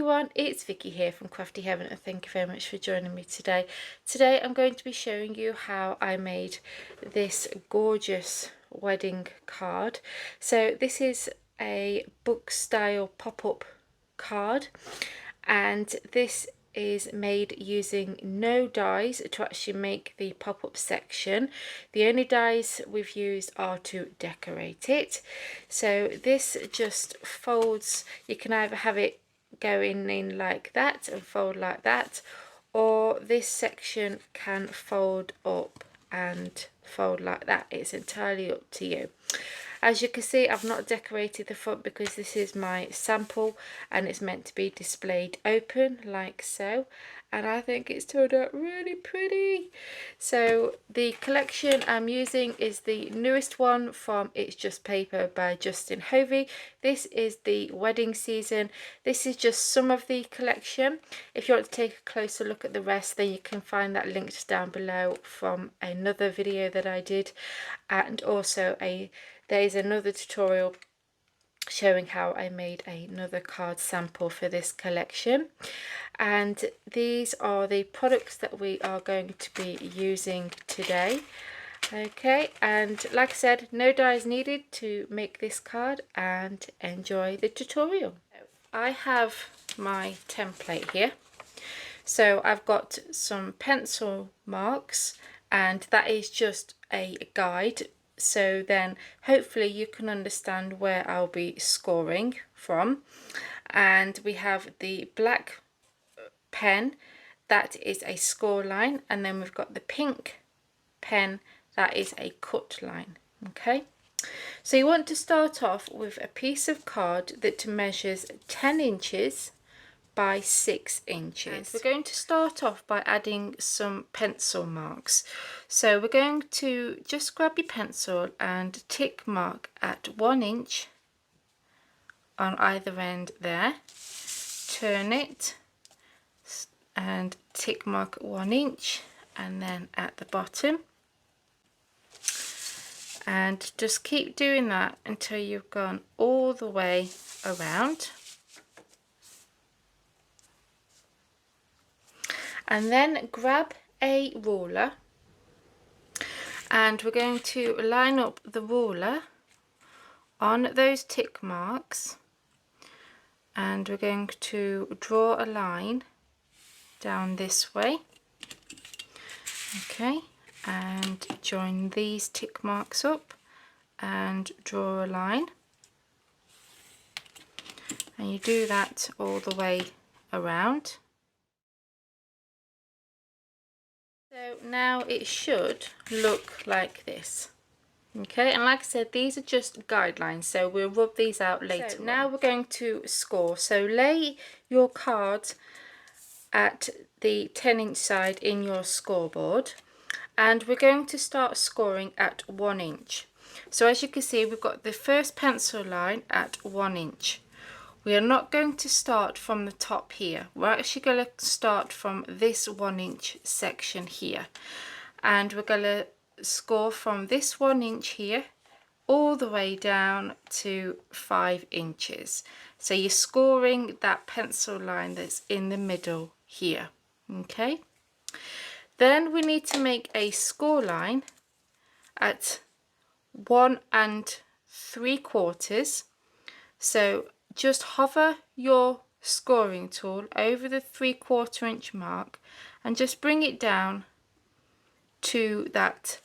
everyone, it's Vicky here from Crafty Heaven, and thank you very much for joining me today. Today I'm going to be showing you how I made this gorgeous wedding card. So this is a book style pop-up card, and this is made using no dies to actually make the pop-up section. The only dies we've used are to decorate it. So this just folds. You can either have it going in like that and fold like that, or this section can fold up and fold like that. It's entirely up to you. As you can see, I've not decorated the front because this is my sample and it's meant to be displayed open like so, and I think it's turned out really pretty. So the collection I'm using is the newest one from It's Just Paper by Justine Hovey. This is the wedding season. This is just some of the collection. If you want to take a closer look at the rest, then you can find that linked down below from another video that I did, and also there is another tutorial showing how I made another card sample for this collection. And these are the products that we are going to be using today. Okay, and like I said, no dies needed to make this card, and enjoy the tutorial. I have my template here. So I've got some pencil marks, and that is just a guide. So then hopefully you can understand where I'll be scoring from. And we have the black pen, that is a score line, and then we've got the pink pen, that is a cut line. Okay, so you want to start off with a piece of card that measures 10 inches by 6 inches. And we're going to start off by adding some pencil marks. So we're going to just grab your pencil and tick mark at 1 inch on either end there, turn it and tick mark at 1 inch, and then at the bottom, and just keep doing that until you've gone all the way around. And then grab a ruler, and we're going to line up the ruler on those tick marks, and we're going to draw a line down this way. Okay, and join these tick marks up and draw a line, and you do that all the way around. So now it should look like this. Okay, and like I said, these are just guidelines, so we'll rub these out later. So now we're going to score. So lay your card at the 10-inch side in your scoreboard, and we're going to start scoring at 1 inch. So as you can see, we've got the first pencil line at 1 inch. We are not going to start from the top here. We're actually going to start from this 1 inch section here, and we're going to score from this 1 inch here all the way down to 5 inches. So you're scoring that pencil line that's in the middle here. Okay, then we need to make a score line at 1 3/4. So just hover your scoring tool over the 3/4 inch mark and just bring it down to that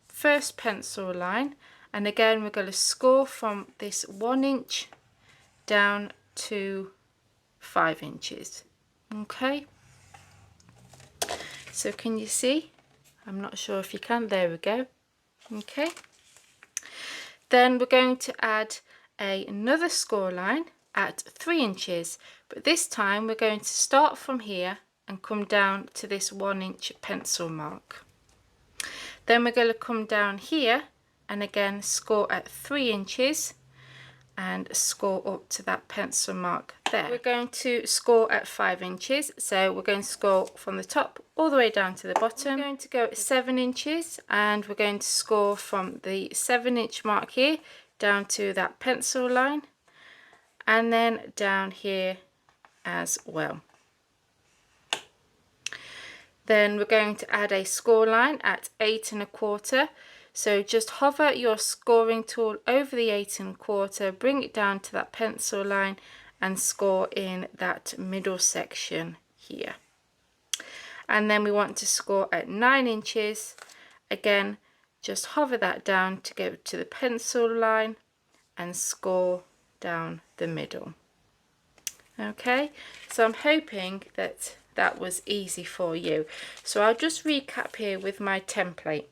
first pencil line, and again we're going to score from this 1 inch down to 5 inches. Okay, so can you see? I'm not sure if you can. There we go. Okay, then we're going to add another score line at 3 inches, but this time we're going to start from here and come down to this 1 inch pencil mark. Then we're going to come down here and again score at 3 inches and score up to that pencil mark there. We're going to score at 5 inches, so we're going to score from the top all the way down to the bottom. We're going to go at 7 inches, and we're going to score from the 7-inch mark here down to that pencil line, and then down here as well. Then we're going to add a score line at 8 1/4. So just hover your scoring tool over the 8 1/4, bring it down to that pencil line and score in that middle section here. And then we want to score at 9 inches. Again, just hover that down to go to the pencil line and score down the middle. Okay, so I'm hoping that that was easy for you. So I'll just recap here with my template.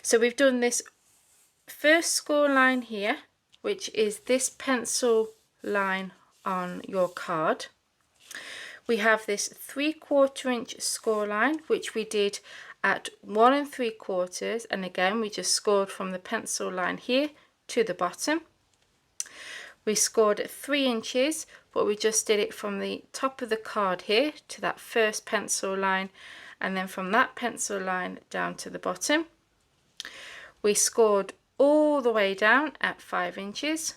So we've done this first score line here, which is this pencil line on your card. We have this 3/4 inch score line, which we did at 1 3/4, and again we just scored from the pencil line here to the bottom. We scored at 3 inches, but we just did it from the top of the card here to that first pencil line, and then from that pencil line down to the bottom. We scored all the way down at 5 inches,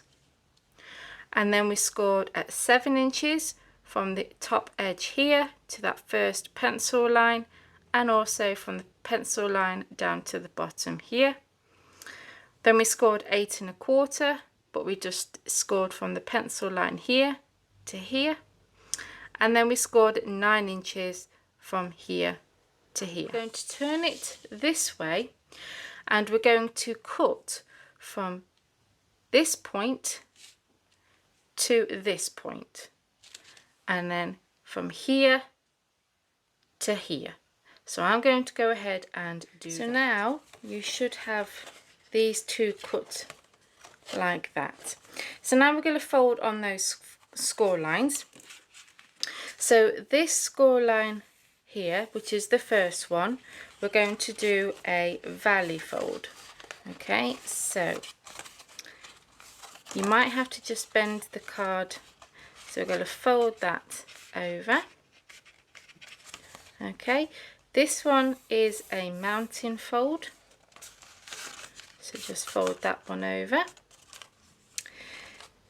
and then we scored at 7 inches from the top edge here to that first pencil line, and also from the pencil line down to the bottom here. Then we scored 8 1/4, but we just scored from the pencil line here to here, and then we scored 9 inches from here to here. We're going to turn it this way, and we're going to cut from this point to this point, and then from here to here. So I'm going to go ahead and do that. So now you should have these two cut like that. So now we're going to fold on those score lines. So this score line here, which is the first one, we're going to do a valley fold. Okay, so you might have to just bend the card. So we're going to fold that over. Okay, this one is a mountain fold. So just fold that one over.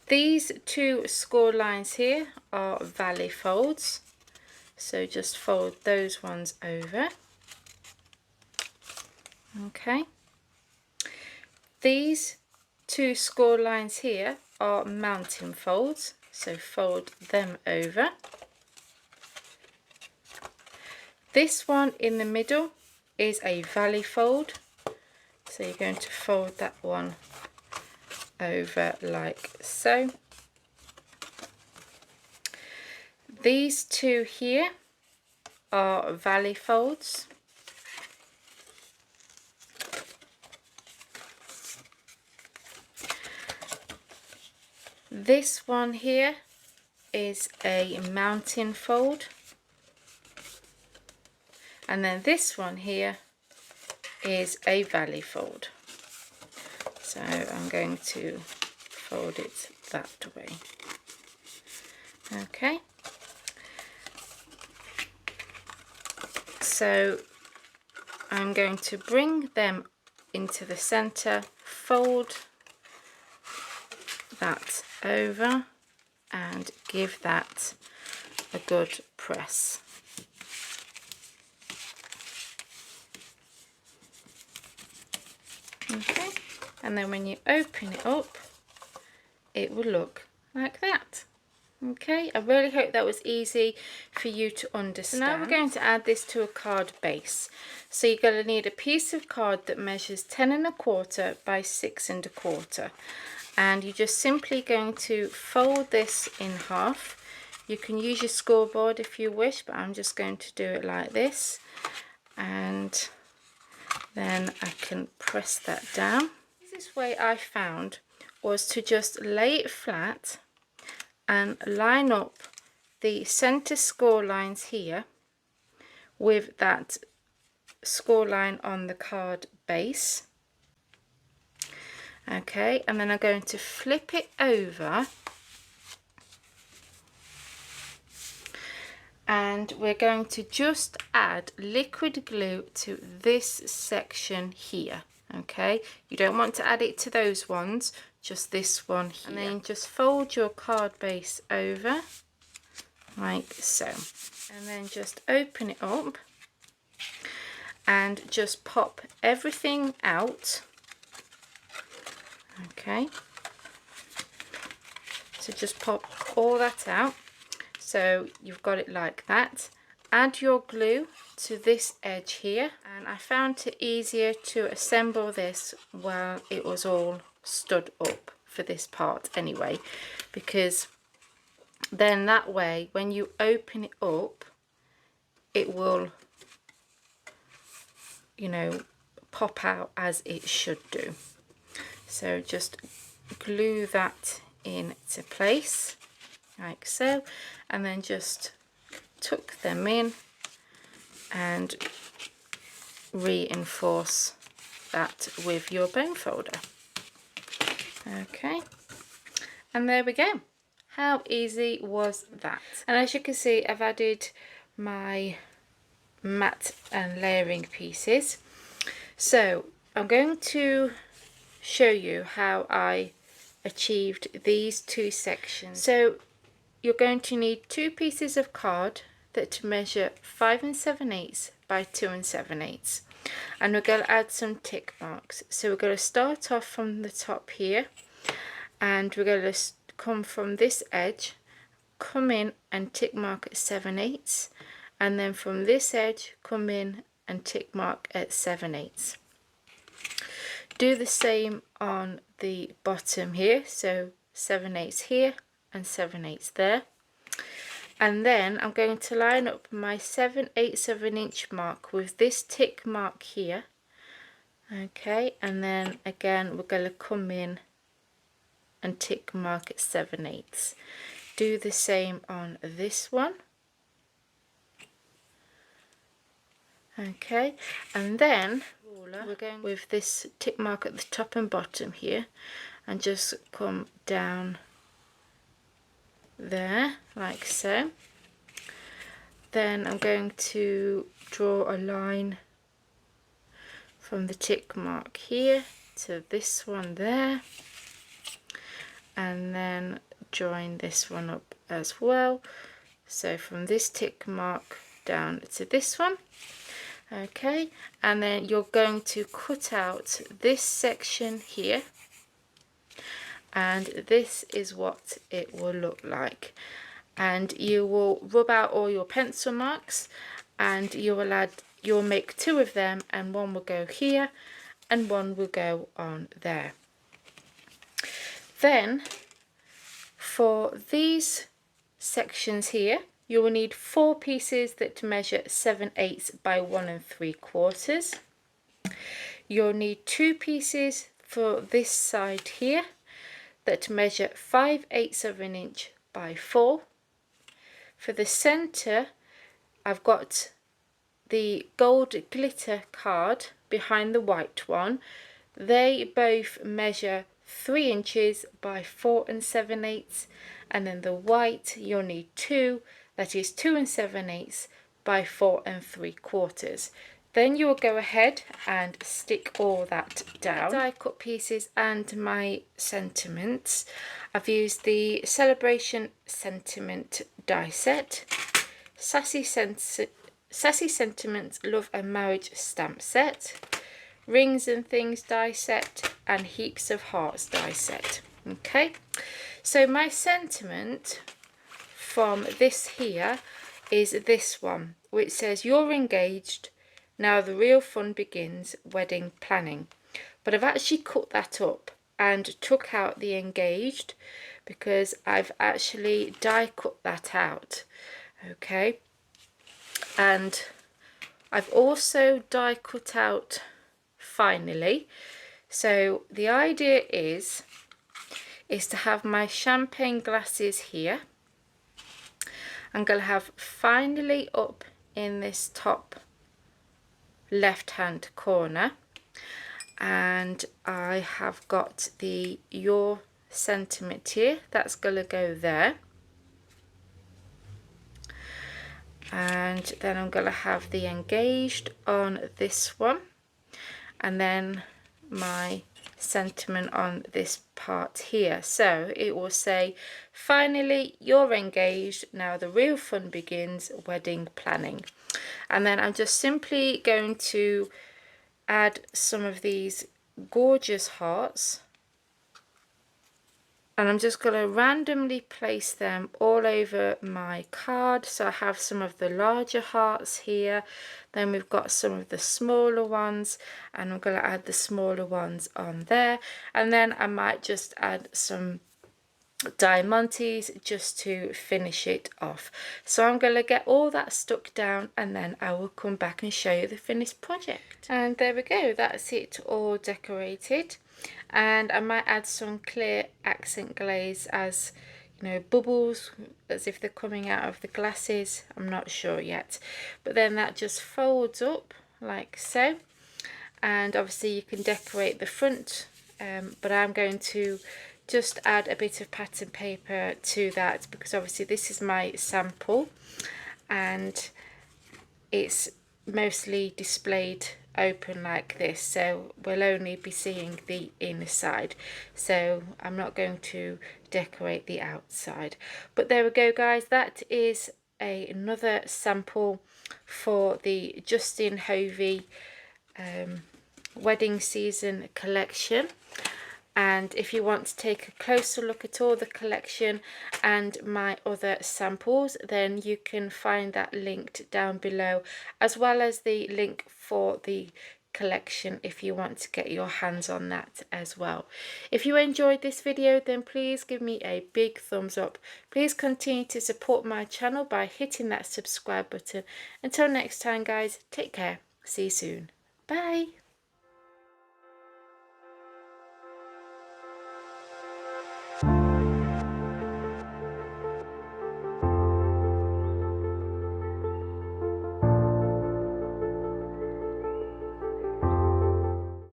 These two score lines here are valley folds. So just fold those ones over. Okay. These two score lines here are mountain folds. So fold them over. This one in the middle is a valley fold. So you're going to fold that one over like so. These two here are valley folds. This one here is a mountain fold. And then this one here is a valley fold. So I'm going to fold it that way. Okay. So I'm going to bring them into the center, fold that over and give that a good press. Okay, and then when you open it up, it will look like that. Okay, I really hope that was easy for you to understand. So now we're going to add this to a card base. So you're going to need a piece of card that measures 10 1/4 by 6 1/4. And you're just simply going to fold this in half. You can use your scoreboard if you wish, but I'm just going to do it like this. And then I can press that down. The easiest way I found was to just lay it flat and line up the center score lines here with that score line on the card base. Okay, and then I'm going to flip it over, and we're going to just add liquid glue to this section here. Okay, you don't want to add it to those ones, just this one here. And then just fold your card base over like so. And then just open it up and just pop everything out. Okay, so just pop all that out. So you've got it like that. Add your glue to this edge here, and I found it easier to assemble this while it was all stood up for this part anyway, because then that way when you open it up it will, you know, pop out as it should do. So just glue that into place like so, and then just tuck them in and reinforce that with your bone folder. Okay, and there we go. How easy was that? And as you can see, I've added my mat and layering pieces. So I'm going to show you how I achieved these two sections. So you're going to need 2 pieces of card that measure 5 7/8 by 2 7/8, and we're going to add some tick marks. So we're going to start off from the top here, and we're going to come from this edge, come in and tick mark at 7/8, and then from this edge come in and tick mark at 7/8. Do the same on the bottom here, so 7/8 here and 7/8 there. And then I'm going to line up my 7/8 of an inch mark with this tick mark here. Okay, and then again we're going to come in and tick mark at 7/8. Do the same on this one. Okay, and then we're going with this tick mark at the top and bottom here, and just come down there like so. Then I'm going to draw a line from the tick mark here to this one there, and then join this one up as well. So from this tick mark down to this one. Okay, and then you're going to cut out this section here, and this is what it will look like. And you will rub out all your pencil marks, and you'll make 2 of them, and one will go here and one will go on there. Then for these sections here, you will need 4 pieces that measure 7/8 by 1 3/4. You'll need 2 pieces for this side here that measure 5/8 of an inch by 4. For the center, I've got the gold glitter card behind the white one. They both measure 3 inches by 4 7/8, and then the white you'll need 2, that is 2 7/8 by 4 3/4. Then you'll go ahead and stick all that down. Die cut pieces and my sentiments. I've used the Celebration Sentiment die set, Sassy Sentiments Love and Marriage stamp set, Rings and Things die set, and Heaps of Hearts die set. Okay, so my sentiment from this here is this one, which says, "You're engaged, now the real fun begins, wedding planning." But I've actually cut that up and took out the engaged because I've actually die cut that out. Okay, and I've also die cut out finally. So the idea is to have my champagne glasses here. I'm going to have finally up in this top left hand corner, and I have got the Your Sentiment here, that's going to go there. And then I'm going to have the engaged on this one, and then my sentiment on this part here. So it will say, finally you're engaged, now the real fun begins, wedding planning. And then I'm just simply going to add some of these gorgeous hearts, and I'm just going to randomly place them all over my card. So I have some of the larger hearts here, then we've got some of the smaller ones, and I'm going to add the smaller ones on there, and then I might just add some diamantes just to finish it off. So I'm going to get all that stuck down, and then I will come back and show you the finished project. And there we go, that's it all decorated. And I might add some clear accent glaze as, you know, bubbles, as if they're coming out of the glasses. I'm not sure yet, but then that just folds up like so. And obviously you can decorate the front, but I'm going to just add a bit of pattern paper to that, because obviously this is my sample and it's mostly displayed open like this, so we'll only be seeing the inside, so I'm not going to decorate the outside. But there we go guys, that is another sample for the Justine Hovey wedding season collection. And if you want to take a closer look at all the collection and my other samples, then you can find that linked down below, as well as the link for the collection if you want to get your hands on that as well. If you enjoyed this video, then please give me a big thumbs up. Please continue to support my channel by hitting that subscribe button. Until next time guys, take care, see you soon, bye.